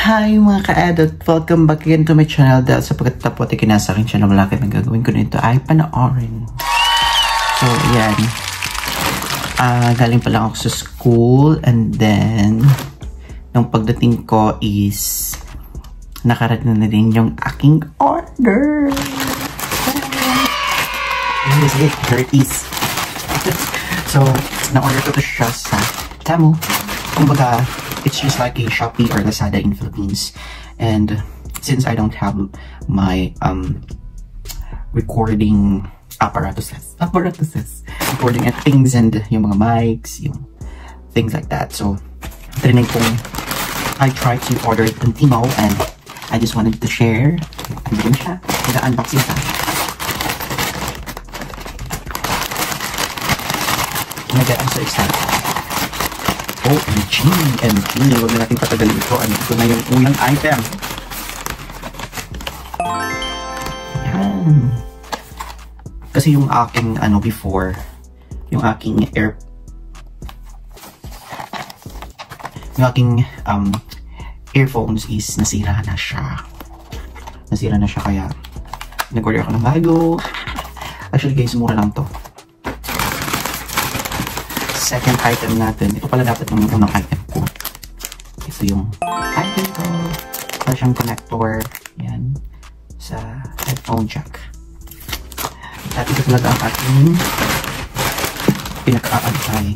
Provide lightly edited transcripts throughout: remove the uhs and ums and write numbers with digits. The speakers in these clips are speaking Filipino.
Hi mga ka-edit! Welcome back again to my channel dahil sa pagkatapos ay kinasa aking channel malaki na gagawin ko nito ay panoorin. So, ayan. Galing pa lang ako sa school and then nung pagdating ko is nakarating na din yung aking order. This is it, 30s. So, na-order ko to siya sa Temu. Kumbaga, it's just like a Shopee or Lazada in Philippines. And since I don't have my recording apparatuses, recording at things and yung mga mics, yung things like that. So, trinay kong I tried to order it on Temu and I just wanted to share. Ano din siya? Nag-unboxing sa I'm so excited. OMG! Huwag na natin patagalin ito. Ito na yung unang item. Yan. Kasi yung aking, before, yung aking earphones is nasira na siya. Kaya nag-order ako ng bago. Actually guys, mura lang to. Second item natin. Ito pala dapat yung unang item ko. Ito yung item ko. Ito siyang connector. Yan. Sa headphone jack. At ito talaga ang ating pinaka-antay.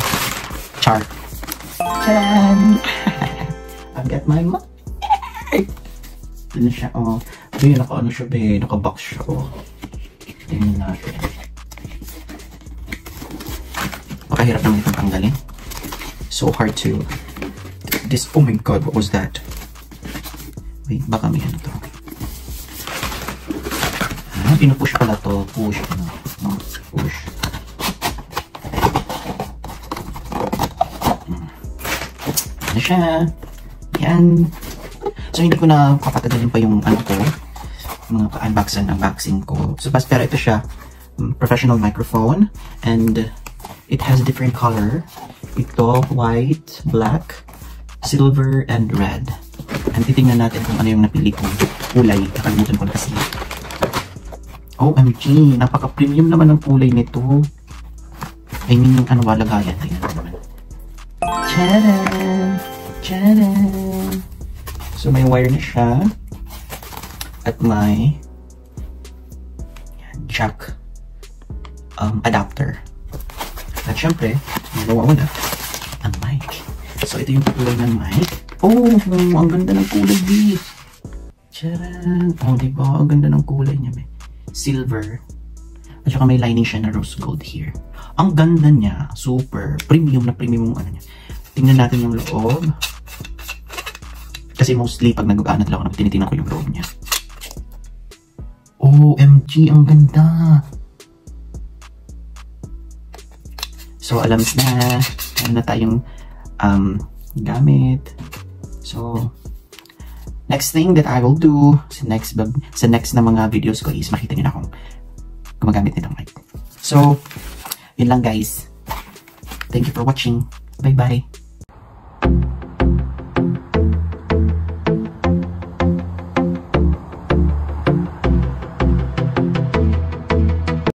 Char. Charan! I've got my mic. Ito na siya. Oh. Ayun, naka-box siya. Oh. Tingnan natin. Hirap naman itong tanggalin. So hard to oh my god, what was that? Wait, baka may ano to. Pinupush pala to. Push. Push. Ano siya? Yan. So hindi ko na kapatagalin pa yung mga unboxing ko. So pero ito siya. Professional microphone and it has different color. Ito, white, black, silver, and red. And titingnan natin kung ano yung napili kong kulay. Nakalimutan ko na kasi. OMG! Napaka-premium naman ang kulay nito. I mean, yung lagayan. Tingnan naman. Tcharan! Tcharan! So, may wire na siya. At may jack adapter. At syempre, nawawala ang mic. So, ito yung kulay ng mic. Oh, ang ganda ng kulay, B. Charan! Oh, diba? Ang ganda ng kulay niya, B. Silver. At saka may lining siya na rose gold here. Ang ganda niya. Super. Premium na premium yung niya. Tingnan natin yung loob. Kasi mostly, pag nag-aanat lang ako, tinitingnan ko yung loob niya. OMG! Ang ganda! So, alam na tayong gamit. So, next thing that I will do sa next na mga videos ko is makita nyo na akong gumagamit nitong mic. So, yun lang guys. Thank you for watching. Bye-bye.